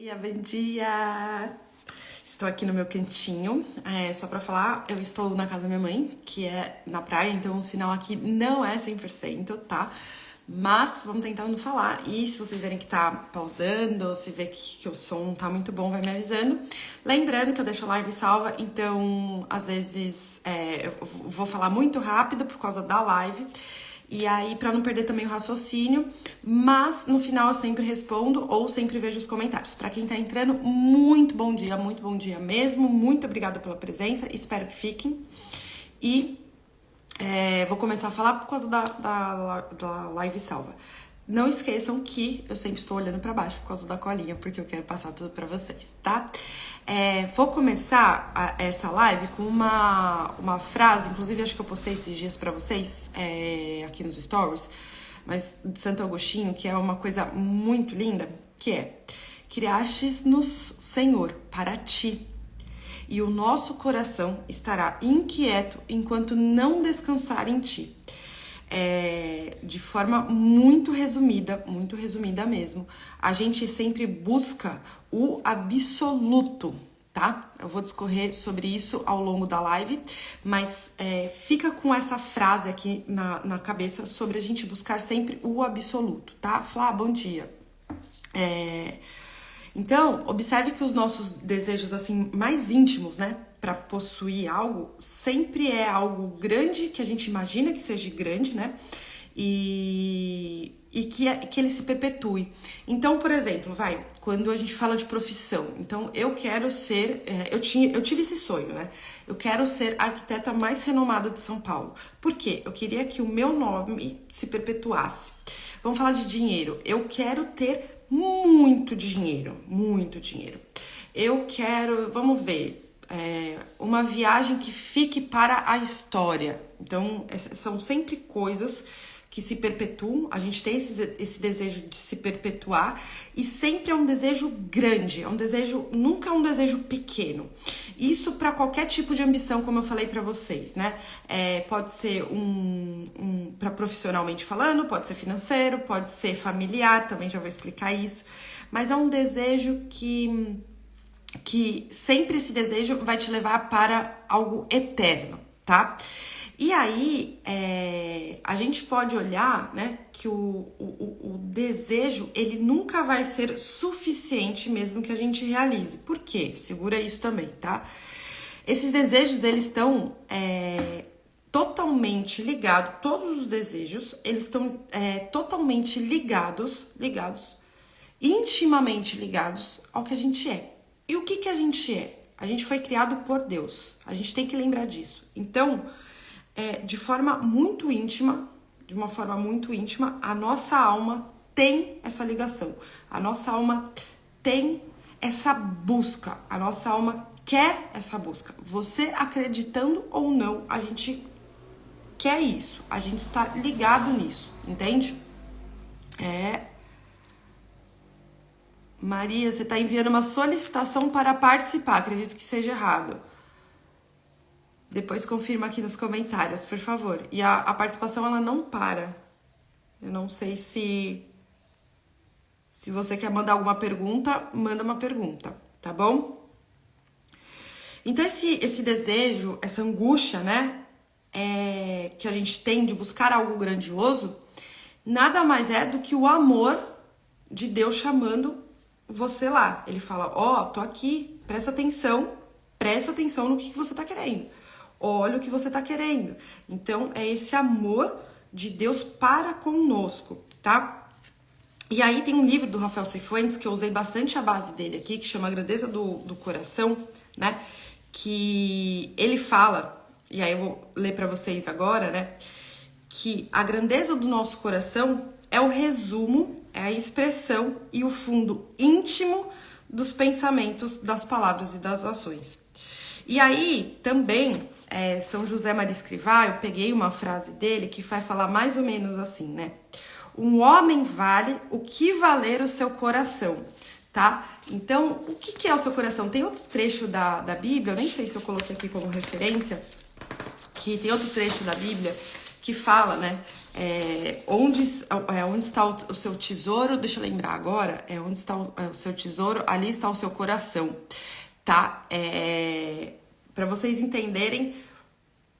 dia, bom dia! Estou aqui no meu cantinho, só pra falar, eu estou na casa da minha mãe, que é na praia, então o sinal aqui não é 100%, tá? Mas vamos tentando falar, e se vocês verem que tá pausando, ou se ver que o som não tá muito bom, vai me avisando. Lembrando que eu deixo a live salva, então às vezes eu vou falar muito rápido por causa da live, e aí, pra não perder também o raciocínio, mas no final eu sempre respondo ou sempre vejo os comentários. Pra quem tá entrando, muito bom dia mesmo. Muito obrigada pela presença, espero que fiquem. E vou começar a falar por causa da live salva. Não esqueçam que eu sempre estou olhando pra baixo por causa da colinha, porque eu quero passar tudo pra vocês, tá? Vou começar essa live com uma frase, inclusive acho que eu postei esses dias pra vocês, aqui nos stories, mas de Santo Agostinho, que é uma coisa muito linda, que é: criastes-nos, Senhor, para ti, e o nosso coração estará inquieto enquanto não descansar em ti. De forma muito resumida mesmo, a gente sempre busca o absoluto, tá? Eu vou discorrer sobre isso ao longo da live, mas fica com essa frase aqui na cabeça sobre a gente buscar sempre o absoluto, tá? Flá, bom dia. Então, observe que os nossos desejos assim mais íntimos, né, para possuir algo, sempre é algo grande, que a gente imagina que seja grande, né, e que ele se perpetue. Então, por exemplo, quando a gente fala de profissão, então eu quero ser, eu tive esse sonho, né, eu quero ser a arquiteta mais renomada de São Paulo. Por quê? Eu queria que o meu nome se perpetuasse. Vamos falar de dinheiro. Eu quero ter muito dinheiro. Eu quero, vamos ver, uma viagem que fique para a história. Então, são sempre coisas que se perpetuam, a gente tem esse desejo de se perpetuar, e sempre é um desejo grande, nunca é um desejo pequeno. Isso para qualquer tipo de ambição, como eu falei para vocês, né? Pode ser para profissionalmente falando, pode ser financeiro, pode ser familiar, também já vou explicar isso, mas é um desejo que sempre esse desejo vai te levar para algo eterno, tá? E aí, a gente pode olhar, né, que o desejo, ele nunca vai ser suficiente mesmo que a gente realize. Por quê? Segura isso também, tá? Esses desejos, eles estão totalmente ligados, todos os desejos, eles estão totalmente ligados, intimamente ligados ao que a gente é. E o que a gente é? A gente foi criado por Deus, a gente tem que lembrar disso. Então, de uma forma muito íntima, a nossa alma tem essa ligação, a nossa alma tem essa busca, a nossa alma quer essa busca. Você acreditando ou não, a gente quer isso, a gente está ligado nisso, entende? Maria, você está enviando uma solicitação para participar, acredito que seja errado. Depois confirma aqui nos comentários, por favor. E a participação, ela não para. Eu não sei se você quer mandar alguma pergunta, manda uma pergunta, tá bom? Então, esse desejo, essa angústia, né, que a gente tem de buscar algo grandioso, nada mais é do que o amor de Deus chamando você lá. Ele fala, tô aqui, presta atenção no que você tá querendo. Olha o que você tá querendo. Então, é esse amor de Deus para conosco, tá? E aí tem um livro do Rafael Cifuentes, que eu usei bastante a base dele aqui, que chama A Grandeza do Coração, né? Que ele fala, e aí eu vou ler para vocês agora, né? Que a grandeza do nosso coração é o resumo, é a expressão e o fundo íntimo dos pensamentos, das palavras e das ações. E aí, também, São José Maria Escrivá, eu peguei uma frase dele que vai falar mais ou menos assim, né? Um homem vale o que valer o seu coração, tá? Então, o que é o seu coração? Tem outro trecho da Bíblia, eu nem sei se eu coloquei aqui como referência, que tem outro trecho da Bíblia que fala, né? Onde está o seu tesouro? Deixa eu lembrar agora. Onde está o seu tesouro? Ali está o seu coração, tá? Para vocês entenderem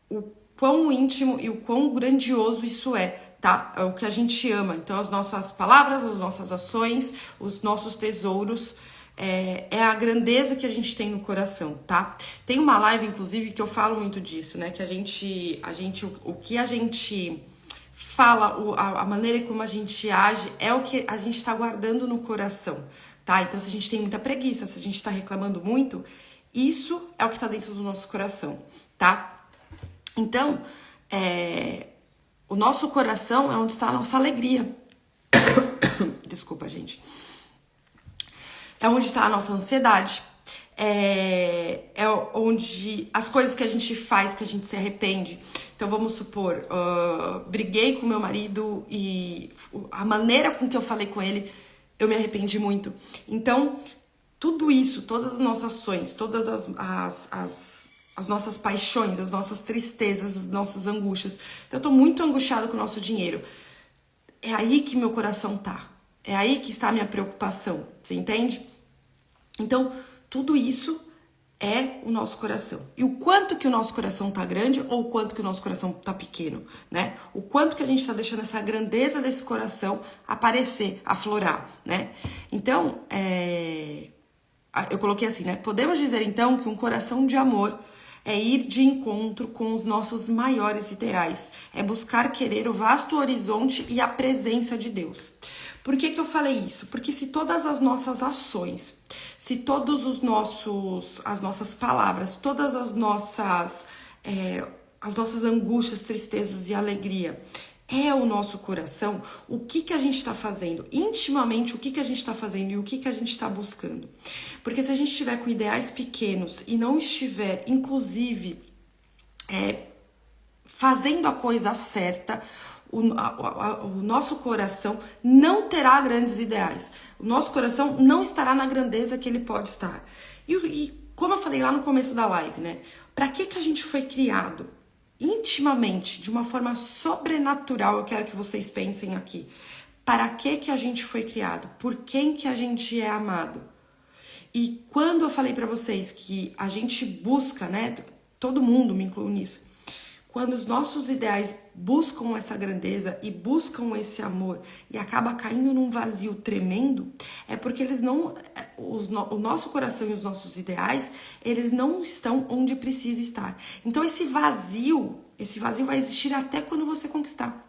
o quão íntimo e o quão grandioso isso é, tá? É o que a gente ama. Então, as nossas palavras, as nossas ações, os nossos tesouros, é a grandeza que a gente tem no coração, tá? Tem uma live, inclusive, que eu falo muito disso, né? Que o que a gente fala, a maneira como a gente age é o que a gente tá guardando no coração, tá? Então, se a gente tem muita preguiça, se a gente tá reclamando muito, isso é o que tá dentro do nosso coração, tá? Então, o nosso coração é onde está a nossa alegria. Desculpa, gente. É onde está a nossa ansiedade. É onde as coisas que a gente faz, que a gente se arrepende. Então, vamos supor, briguei com meu marido e a maneira com que eu falei com ele, eu me arrependi muito. Então, tudo isso, todas as nossas ações, todas as nossas paixões, as nossas tristezas, as nossas angústias. Então, eu tô muito angustiada com o nosso dinheiro. É aí que meu coração tá. É aí que está a minha preocupação. Você entende? Então, tudo isso é o nosso coração. E o quanto que o nosso coração tá grande ou o quanto que o nosso coração tá pequeno, né? O quanto que a gente tá deixando essa grandeza desse coração aparecer, aflorar, né? Então, eu coloquei assim, né? Podemos dizer, então, que um coração de amor é ir de encontro com os nossos maiores ideais. É buscar querer o vasto horizonte e a presença de Deus. Por que eu falei isso? Porque se todas as nossas ações, se todos as nossas palavras, todas as nossas angústias, tristezas e alegria é o nosso coração, o que a gente está fazendo? Intimamente, o que a gente está fazendo e o que a gente está buscando? Porque se a gente estiver com ideais pequenos e não estiver, inclusive, fazendo a coisa certa, o nosso coração não terá grandes ideais. O nosso coração não estará na grandeza que ele pode estar. E como eu falei lá no começo da live, né? Para que a gente foi criado? Intimamente, de uma forma sobrenatural, eu quero que vocês pensem aqui. Para que a gente foi criado? Por quem que a gente é amado? E quando eu falei para vocês que a gente busca, né? Todo mundo, me incluo nisso. Quando os nossos ideais buscam essa grandeza e buscam esse amor e acaba caindo num vazio tremendo, é porque eles não, o nosso coração e os nossos ideais, eles não estão onde precisa estar. Então esse vazio vai existir até quando você conquistar.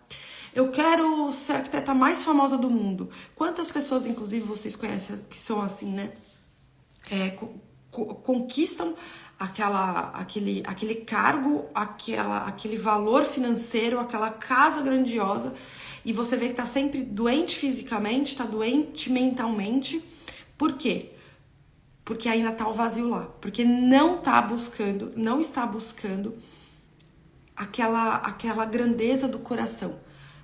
Eu quero ser a arquiteta mais famosa do mundo. Quantas pessoas, inclusive, vocês conhecem que são assim, né? Conquistam aquele cargo, aquele valor financeiro, aquela casa grandiosa, e você vê que tá sempre doente fisicamente, tá doente mentalmente. Por quê? Porque ainda tá o vazio lá. Porque não está buscando aquela grandeza do coração,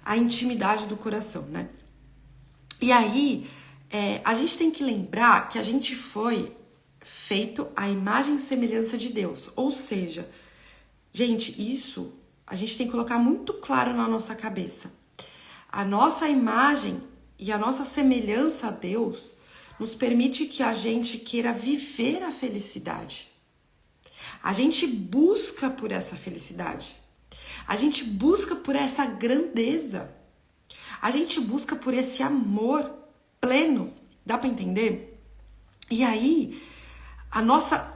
a intimidade do coração, né? E aí, a gente tem que lembrar que a gente foi feito à imagem e semelhança de Deus. Ou seja, gente, isso a gente tem que colocar muito claro na nossa cabeça. A nossa imagem e a nossa semelhança a Deus nos permite que a gente queira viver a felicidade. A gente busca por essa felicidade. A gente busca por essa grandeza. A gente busca por esse amor pleno. Dá para entender? E aí,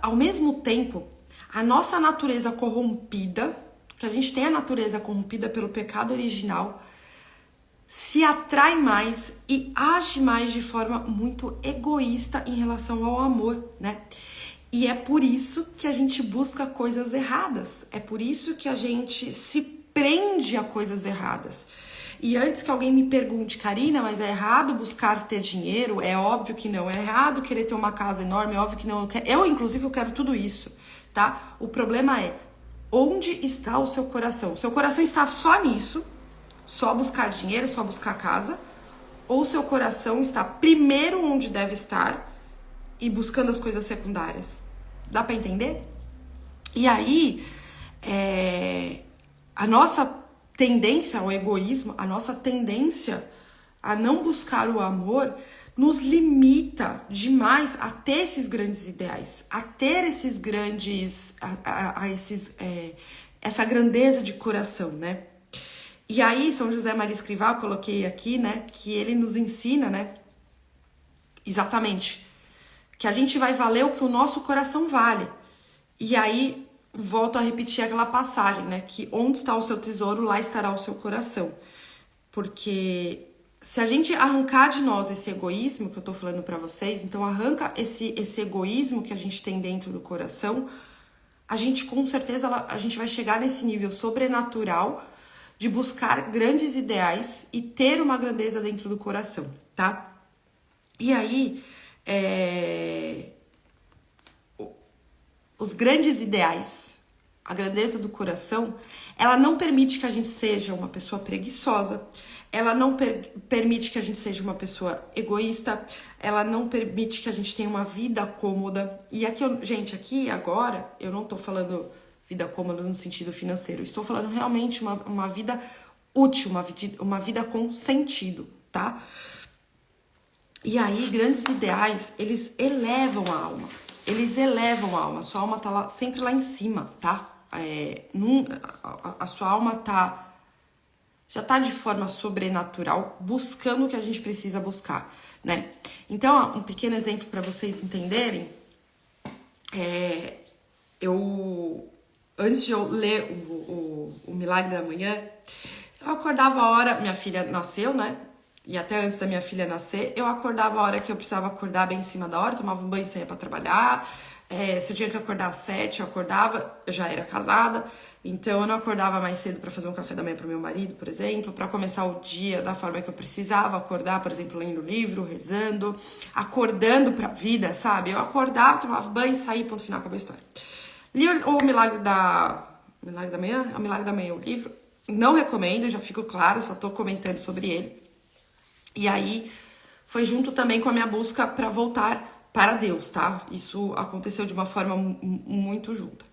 ao mesmo tempo, a nossa natureza corrompida, que a gente tem a natureza corrompida pelo pecado original, se atrai mais e age mais de forma muito egoísta em relação ao amor, né? E é por isso que a gente busca coisas erradas. É por isso que a gente se prende a coisas erradas. E antes que alguém me pergunte, Karina, mas é errado buscar ter dinheiro? É óbvio que não. É errado querer ter uma casa enorme? É óbvio que não. Inclusive, eu quero tudo isso, tá? O problema é, onde está o seu coração? O seu coração está só nisso, só buscar dinheiro, só buscar casa? Ou o seu coração está primeiro onde deve estar e buscando as coisas secundárias? Dá pra entender? E aí, a nossa tendência ao egoísmo, a nossa tendência a não buscar o amor, nos limita demais a ter esses grandes ideais, a ter esses grandes, essa grandeza de coração, né? E aí, São José Maria Escrivá, eu coloquei aqui, né, que ele nos ensina, né, exatamente, que a gente vai valer o que o nosso coração vale. E aí, volto a repetir aquela passagem, né, que onde está o seu tesouro, lá estará o seu coração. Porque se a gente arrancar de nós esse egoísmo que eu tô falando pra vocês, então arranca esse egoísmo que a gente tem dentro do coração, a gente com certeza a gente vai chegar nesse nível sobrenatural de buscar grandes ideais e ter uma grandeza dentro do coração, tá? E aí, os grandes ideais, a grandeza do coração, ela não permite que a gente seja uma pessoa preguiçosa, ela não permite que a gente seja uma pessoa egoísta, ela não permite que a gente tenha uma vida cômoda. E aqui, gente, aqui agora, eu não tô falando vida cômoda no sentido financeiro, estou falando realmente uma vida útil, uma vida com sentido, tá? E aí, grandes ideais, eles elevam a alma. Eles elevam a alma. A sua alma tá lá, sempre lá em cima, tá? A sua alma já tá de forma sobrenatural, buscando o que a gente precisa buscar, né? Então, um pequeno exemplo para vocês entenderem. Antes de eu ler o Milagre da Manhã, eu acordava a hora, minha filha nasceu, né? E até antes da minha filha nascer, eu acordava a hora que eu precisava acordar bem em cima da hora, tomava um banho e saía pra trabalhar. Se eu tinha que acordar às 7, eu acordava, eu já era casada, então eu não acordava mais cedo pra fazer um café da manhã pro meu marido, por exemplo, pra começar o dia da forma que eu precisava acordar, por exemplo, lendo livro, rezando, acordando pra vida, sabe? Eu acordava, tomava banho e saía, ponto final, acabou a história. Li o Milagre da Manhã, o Milagre da Manhã, o livro, não recomendo, já fico claro, só tô comentando sobre ele. E aí, foi junto também com a minha busca para voltar para Deus, tá? Isso aconteceu de uma forma muito junta.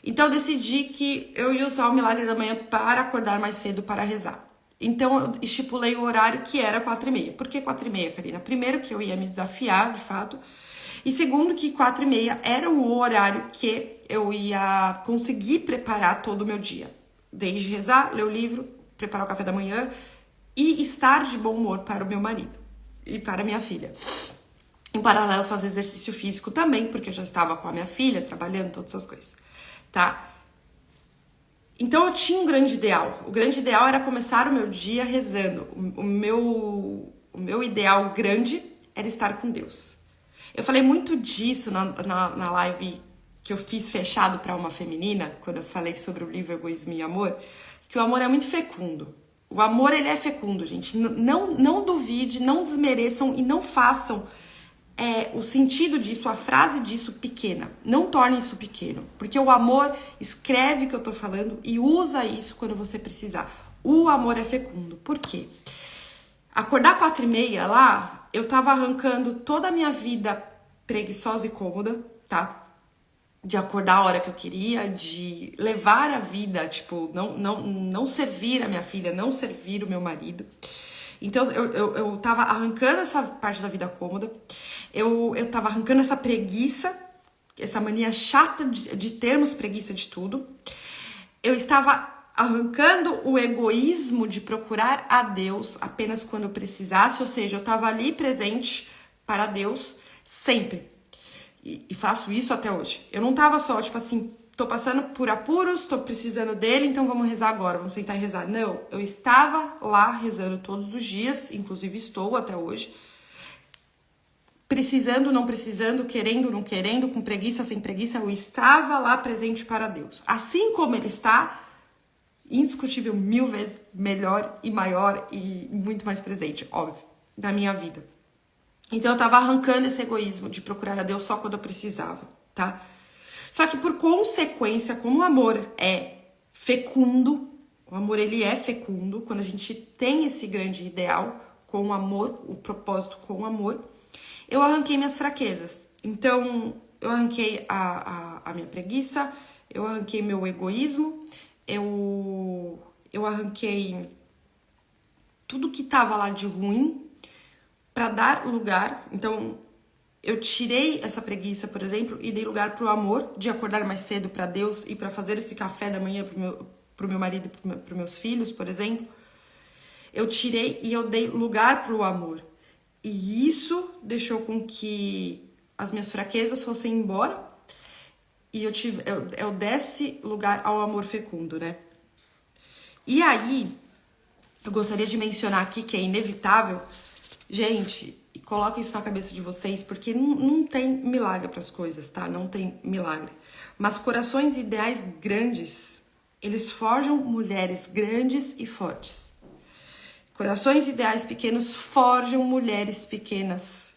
Então, eu decidi que eu ia usar o Milagre da Manhã para acordar mais cedo para rezar. Então, eu estipulei o horário que era 4h30. Por que 4h30, Karina? Primeiro, que eu ia me desafiar, de fato. E segundo, que 4h30 era o horário que eu ia conseguir preparar todo o meu dia. Desde rezar, ler o livro, preparar o café da manhã e estar de bom humor para o meu marido e para a minha filha. Em paralelo, fazer exercício físico também, porque eu já estava com a minha filha, trabalhando, todas essas coisas, tá? Então, eu tinha um grande ideal. O grande ideal era começar o meu dia rezando. O meu ideal grande era estar com Deus. Eu falei muito disso na live que eu fiz fechado para uma feminina, quando eu falei sobre o livro Egoísmo e Amor, que o amor é muito fecundo. O amor, ele é fecundo, gente. Não duvide, não desmereçam e não façam o sentido disso, a frase disso pequena. Não torne isso pequeno. Porque o amor escreve o que eu tô falando e usa isso quando você precisar. O amor é fecundo. Por quê? Acordar 4h30 lá, eu tava arrancando toda a minha vida preguiçosa e cômoda, tá? De acordar a hora que eu queria, de levar a vida, tipo, não servir a minha filha, não servir o meu marido. Então, eu tava arrancando essa parte da vida cômoda, eu tava arrancando essa preguiça, essa mania chata de termos preguiça de tudo. Eu estava arrancando o egoísmo de procurar a Deus apenas quando eu precisasse, ou seja, eu tava ali presente para Deus sempre. E faço isso até hoje. Eu não tava só, tipo assim, tô passando por apuros, tô precisando dele, então vamos rezar agora, vamos sentar e rezar. Não, eu estava lá rezando todos os dias, inclusive estou até hoje. Precisando, não precisando, querendo, não querendo, com preguiça, sem preguiça, eu estava lá presente para Deus. Assim como ele está, indiscutível, 1000 vezes melhor e maior e muito mais presente, óbvio, na minha vida. Então eu tava arrancando esse egoísmo de procurar a Deus só quando eu precisava, tá? Só que por consequência, como o amor é fecundo, o amor ele é fecundo, quando a gente tem esse grande ideal com o amor, o propósito com o amor, eu arranquei minhas fraquezas. Então eu arranquei a minha preguiça, eu arranquei meu egoísmo, eu eu arranquei tudo que tava lá de ruim para dar lugar. Então, eu tirei essa preguiça, por exemplo, e dei lugar pro amor de acordar mais cedo para Deus e para fazer esse café da manhã pro meu marido e pros meus filhos, por exemplo. Eu tirei e eu dei lugar pro amor. E isso deixou com que as minhas fraquezas fossem embora e eu desse lugar ao amor fecundo, né? E aí, eu gostaria de mencionar aqui que é inevitável, gente, e coloca isso na cabeça de vocês, porque não tem milagre para as coisas, tá? Não tem milagre. Mas corações ideais grandes, eles forjam mulheres grandes e fortes. Corações ideais pequenos forjam mulheres pequenas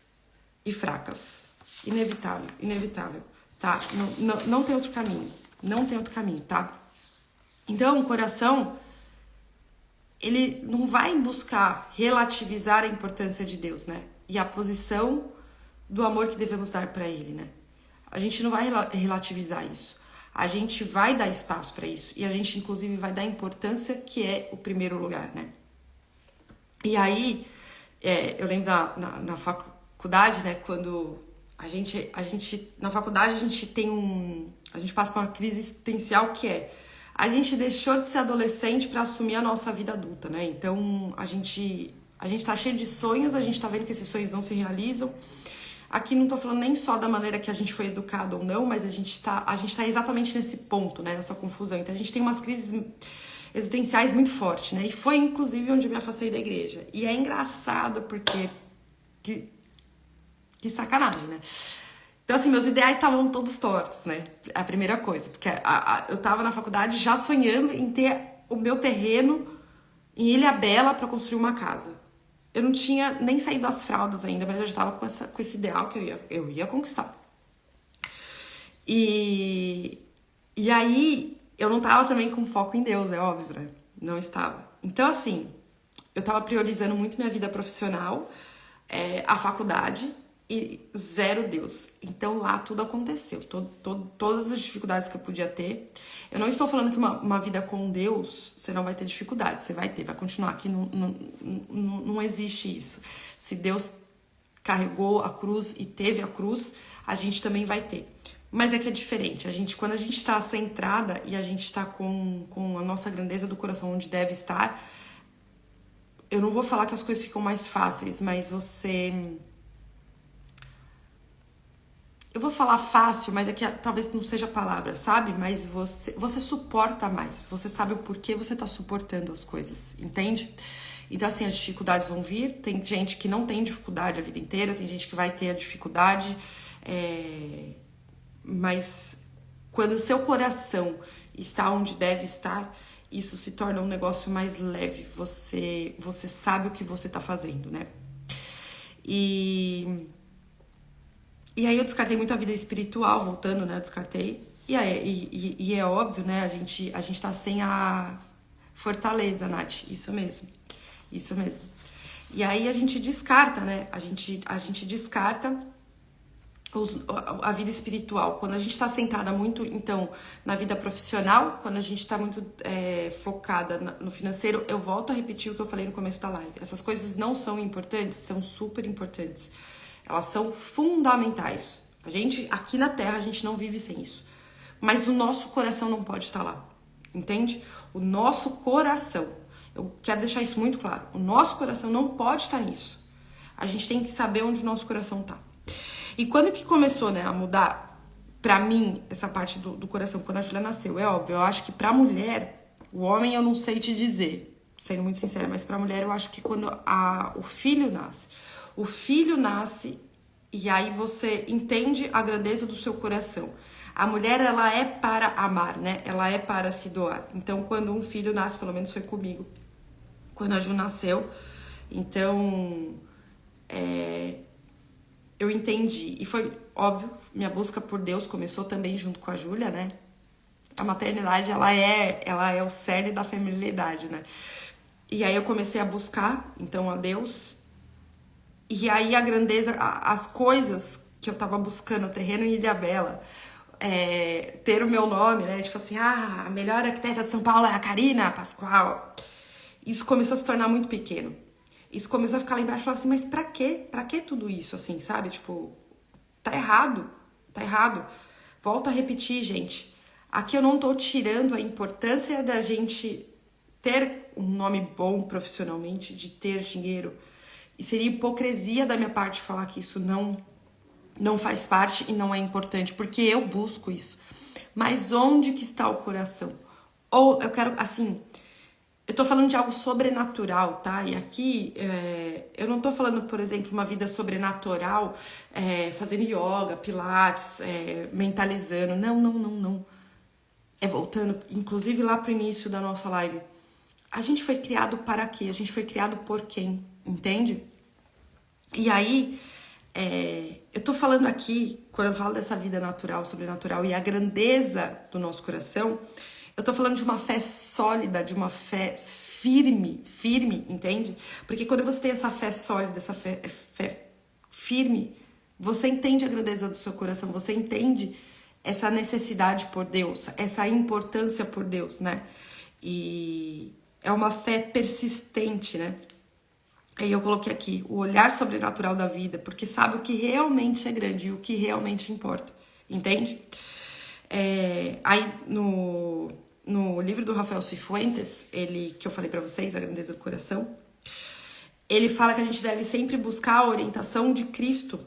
e fracas. Inevitável, inevitável, tá? Não tem outro caminho. Não tem outro caminho, tá? Então, o coração, ele não vai buscar relativizar a importância de Deus, né? E a posição do amor que devemos dar para ele, né? A gente não vai relativizar isso. A gente vai dar espaço para isso. E a gente, inclusive, vai dar importância que é o primeiro lugar, né? E aí, eu lembro na faculdade, né? Quando a gente na faculdade a gente passa por uma crise existencial que é a gente deixou de ser adolescente para assumir a nossa vida adulta, né? Então a gente tá cheio de sonhos, a gente tá vendo que esses sonhos não se realizam. Aqui não tô falando nem só da maneira que a gente foi educado ou não, mas a gente tá exatamente nesse ponto, né? Nessa confusão. Então a gente tem umas crises existenciais muito fortes, né? E foi inclusive onde eu me afastei da igreja. E é engraçado porque que sacanagem, né? Então, assim, meus ideais estavam todos tortos, né? A primeira coisa. Porque eu tava na faculdade já sonhando em ter o meu terreno em Ilhabela para construir uma casa. Eu não tinha nem saído das fraldas ainda, mas eu já tava com esse ideal que eu ia conquistar. E aí, eu não tava também com foco em Deus, é óbvio, né? Não estava. Então, assim, eu tava priorizando muito minha vida profissional, a faculdade, e zero Deus. Então lá tudo aconteceu, todas as dificuldades que eu podia ter. Eu não estou falando que uma vida com Deus você não vai ter dificuldade, você vai ter, vai continuar aqui, não existe isso. Se Deus carregou a cruz e teve a cruz, a gente também vai ter. Mas é que é diferente, quando a gente está centrada e a gente está com a nossa grandeza do coração onde deve estar, eu não vou falar que as coisas ficam mais fáceis, mas eu vou falar fácil, mas é que talvez não seja a palavra, sabe? Mas você suporta mais. Você sabe o porquê você tá suportando as coisas, entende? Então, assim, as dificuldades vão vir. Tem gente que não tem dificuldade a vida inteira, tem gente que vai ter a dificuldade. Mas quando o seu coração está onde deve estar, isso se torna um negócio mais leve. Você sabe o que você tá fazendo, né? E aí eu descartei muito a vida espiritual, voltando, né? Eu descartei. E é óbvio, né? A gente tá sem a fortaleza, Nath. Isso mesmo. Isso mesmo. E aí a gente descarta, né? A gente descarta a vida espiritual. Quando a gente tá centrada muito, então, na vida profissional, quando a gente tá muito focada no financeiro, eu volto a repetir o que eu falei no começo da live. Essas coisas não são importantes, são super importantes. Elas são fundamentais. Aqui na Terra, a gente não vive sem isso. Mas o nosso coração não pode estar lá. Entende? O nosso coração. Eu quero deixar isso muito claro. O nosso coração não pode estar nisso. A gente tem que saber onde o nosso coração tá. E quando que começou, né, a mudar, pra mim, essa parte do coração, quando a Júlia nasceu? É óbvio, eu acho que pra mulher, o homem eu não sei te dizer, sendo muito sincera, mas pra mulher eu acho que quando o filho nasce e aí você entende a grandeza do seu coração. A mulher, ela é para amar, né? Ela é para se doar. Então, quando um filho nasce, pelo menos foi comigo, quando a Ju nasceu, então, eu entendi. E foi óbvio, minha busca por Deus começou também junto com a Júlia, né? A maternidade, ela é o cerne da feminilidade, né? E aí eu comecei a buscar, então, a Deus. E aí a grandeza, as coisas que eu tava buscando, o terreno em Ilhabela, ter o meu nome, né? Tipo assim, a melhor arquiteta de São Paulo é a Karina Pascoal. Isso começou a se tornar muito pequeno. Isso começou a ficar lá embaixo e falar assim, mas pra quê? Pra que tudo isso, assim, sabe? Tipo, tá errado, tá errado. Volto a repetir, gente. Aqui eu não tô tirando a importância da gente ter um nome bom profissionalmente, de ter dinheiro. E seria hipocrisia da minha parte falar que isso não faz parte e não é importante, porque eu busco isso. Mas onde que está o coração? Ou eu quero, assim, eu tô falando de algo sobrenatural, tá? E aqui, eu não tô falando, por exemplo, uma vida sobrenatural, fazendo yoga, pilates, mentalizando. Não. Voltando, inclusive lá pro início da nossa live. A gente foi criado para quê? A gente foi criado por quem? Entende? E aí, eu tô falando aqui, quando eu falo dessa vida natural, sobrenatural e a grandeza do nosso coração, eu tô falando de uma fé sólida, de uma fé firme, entende? Porque quando você tem essa fé sólida, essa fé firme, você entende a grandeza do seu coração, você entende essa necessidade por Deus, essa importância por Deus, né? E é uma fé persistente, né? Aí eu coloquei aqui o olhar sobrenatural da vida, porque sabe o que realmente é grande e o que realmente importa, entende? Aí no livro do Rafael Cifuentes, que eu falei pra vocês, A Grandeza do Coração, ele fala que a gente deve sempre buscar a orientação de Cristo,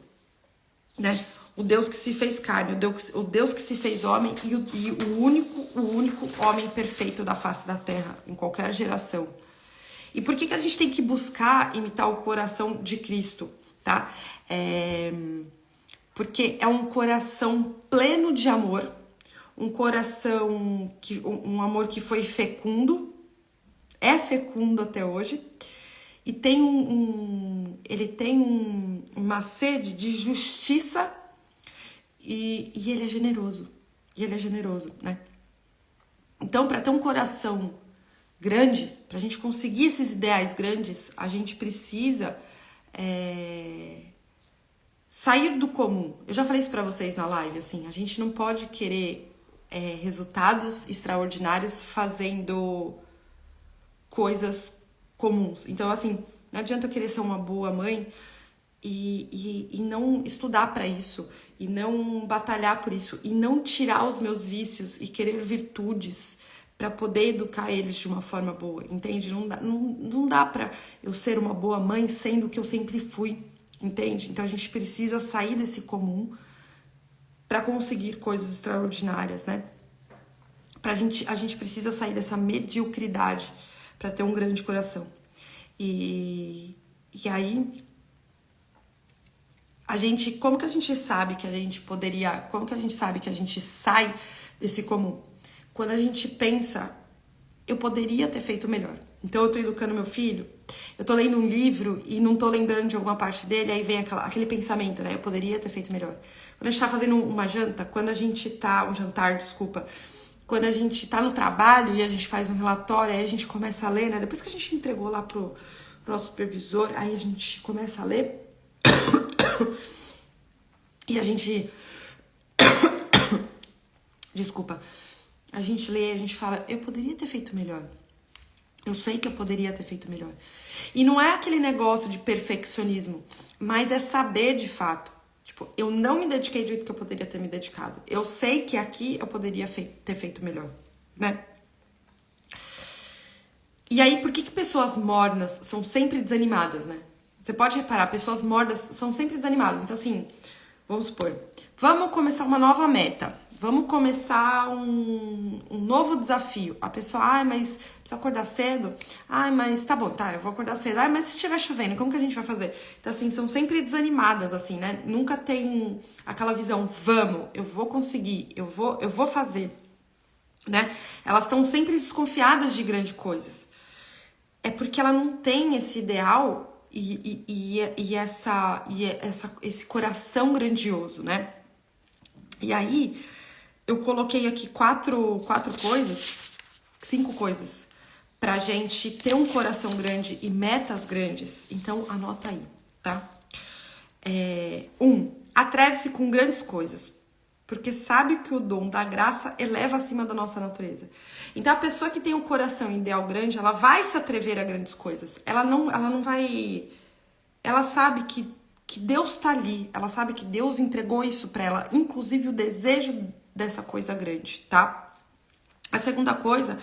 né? O Deus que se fez carne, o Deus que se fez homem e o único homem perfeito da face da terra, em qualquer geração. E por que a gente tem que buscar imitar o coração de Cristo, tá? Porque é um coração pleno de amor, um coração, um amor que foi fecundo, é fecundo até hoje, e tem ele tem uma sede de justiça e ele é generoso. E ele é generoso, né? Então, para ter um coração grande, para a gente conseguir esses ideais grandes, a gente precisa sair do comum. Eu já falei isso para vocês na live, assim, a gente não pode querer resultados extraordinários fazendo coisas comuns. Então, assim, não adianta eu querer ser uma boa mãe e não estudar para isso, e não batalhar por isso, e não tirar os meus vícios e querer virtudes para poder educar eles de uma forma boa, entende? Não dá para eu ser uma boa mãe sendo o que eu sempre fui, entende? Então a gente precisa sair desse comum para conseguir coisas extraordinárias, né? A gente precisa sair dessa mediocridade para ter um grande coração. E aí, como que a gente sabe que a gente poderia, como que a gente sabe que a gente sai desse comum? Quando a gente pensa, eu poderia ter feito melhor. Então eu tô educando meu filho, eu tô lendo um livro e não tô lembrando de alguma parte dele, aí vem aquele pensamento, né? Eu poderia ter feito melhor. Quando a gente tá fazendo uma janta, um jantar, desculpa, quando a gente tá no trabalho e a gente faz um relatório, aí a gente começa a ler, né? Depois que a gente entregou lá pro nosso supervisor, aí a gente começa a ler e a gente desculpa, a gente lê, a gente fala, eu poderia ter feito melhor. Eu sei que eu poderia ter feito melhor. E não é aquele negócio de perfeccionismo, mas é saber de fato. Tipo, eu não me dediquei do jeito que eu poderia ter me dedicado. Eu sei que aqui eu poderia ter feito melhor, né? E aí, por que pessoas mornas são sempre desanimadas, né? Você pode reparar, pessoas mornas são sempre desanimadas. Então, assim, vamos supor, vamos começar uma nova meta. Vamos começar um novo desafio. A pessoa, mas precisa acordar cedo? Mas tá bom, tá, eu vou acordar cedo. Mas se estiver chovendo, como que a gente vai fazer? Então, assim, são sempre desanimadas, assim, né? Nunca tem aquela visão, vamos, eu vou conseguir, eu vou fazer, né? Elas estão sempre desconfiadas de grandes coisas. É porque ela não tem esse ideal esse coração grandioso, né? E aí, eu coloquei aqui cinco coisas, pra gente ter um coração grande e metas grandes. Então, anota aí, tá? Atreve-se com grandes coisas. porque sabe que o dom da graça eleva acima da nossa natureza. Então a pessoa que tem um coração ideal grande, ela vai se atrever a grandes coisas. Ela não vai... Ela sabe que Deus tá ali, ela sabe que Deus entregou isso pra ela, inclusive o desejo dessa coisa grande, tá? A segunda coisa,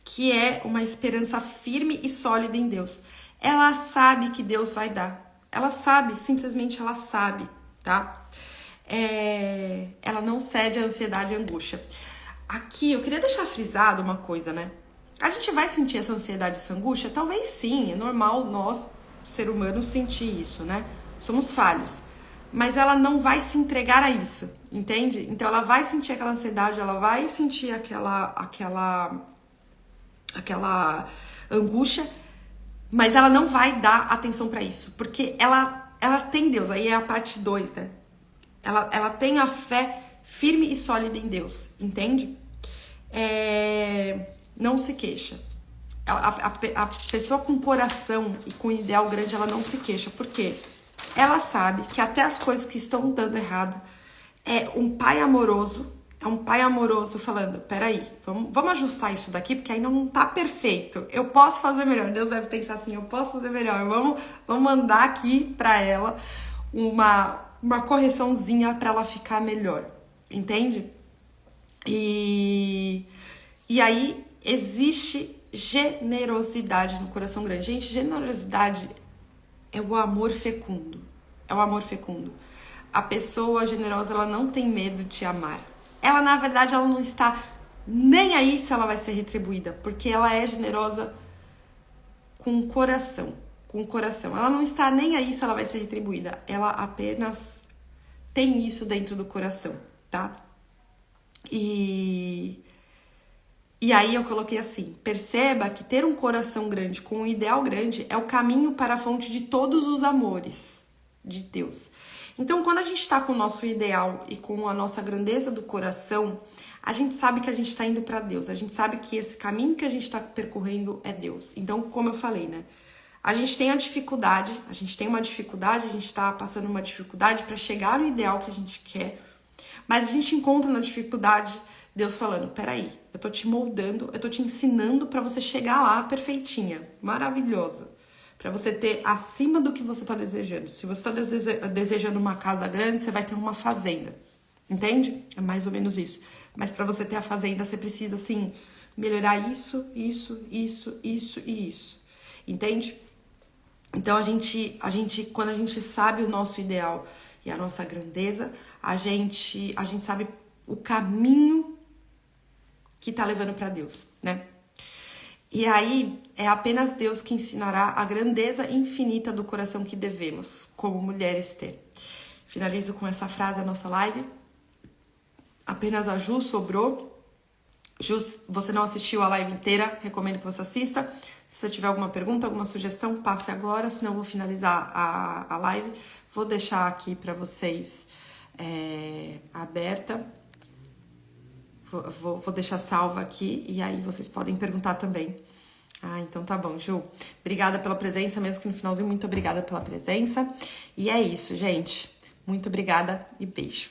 que é uma esperança firme e sólida em Deus. Ela sabe que Deus vai dar. Ela sabe, simplesmente ela sabe, tá? Ela não cede à ansiedade e à angústia. Aqui, eu queria deixar frisado uma coisa, né? A gente vai sentir essa ansiedade e essa angústia? Talvez sim, é normal nós, ser humano, sentir isso, né? Somos falhos. Mas ela não vai se entregar a isso, entende? Então ela vai sentir aquela ansiedade, ela vai sentir aquela angústia, mas ela não vai dar atenção pra isso, porque ela tem Deus. Aí é a parte 2, né? Ela tem a fé firme e sólida em Deus, entende? Não se queixa. A pessoa com coração e com ideal grande, ela não se queixa. Por quê? Ela sabe que até as coisas que estão dando errado é um pai amoroso falando, peraí, vamos ajustar isso daqui, porque ainda não tá perfeito. Eu posso fazer melhor. Deus deve pensar assim, eu posso fazer melhor. Vamos mandar aqui pra ela uma correçãozinha pra ela ficar melhor. Entende? E aí existe generosidade no coração grande. Gente, generosidade é o amor fecundo. É o amor fecundo. A pessoa generosa, ela não tem medo de amar. Ela, na verdade, ela não está nem aí se ela vai ser retribuída, porque ela é generosa com o coração. Com o coração. Ela não está nem aí se ela vai ser retribuída. Ela apenas tem isso dentro do coração, tá? E aí eu coloquei assim, perceba que ter um coração grande com um ideal grande é o caminho para a fonte de todos os amores de Deus. Então, quando a gente está com o nosso ideal e com a nossa grandeza do coração, a gente sabe que a gente está indo para Deus. A gente sabe que esse caminho que a gente está percorrendo é Deus. Então, como eu falei, né? A gente tem a dificuldade, a gente está passando uma dificuldade para chegar no ideal que a gente quer, mas a gente encontra na dificuldade Deus falando, peraí, eu tô te moldando, eu tô te ensinando para você chegar lá perfeitinha, maravilhosa, para você ter acima do que você tá desejando. Se você tá desejando uma casa grande, você vai ter uma fazenda, entende? É mais ou menos isso. Mas para você ter a fazenda, você precisa, assim, melhorar isso, e isso, entende? Então, quando a gente sabe o nosso ideal e a nossa grandeza, a gente sabe o caminho que tá levando para Deus, né? E aí, é apenas Deus que ensinará a grandeza infinita do coração que devemos, como mulheres, ter. Finalizo com essa frase a nossa live. Apenas a Ju sobrou. Ju, se você não assistiu a live inteira, recomendo que você assista. Se você tiver alguma pergunta, alguma sugestão, passe agora, senão eu vou finalizar a live. Vou deixar aqui para vocês aberta. Vou deixar salva aqui e aí vocês podem perguntar também. Ah, então tá bom, Ju. Obrigada pela presença, mesmo que no finalzinho, muito obrigada pela presença. E é isso, gente. Muito obrigada e beijo.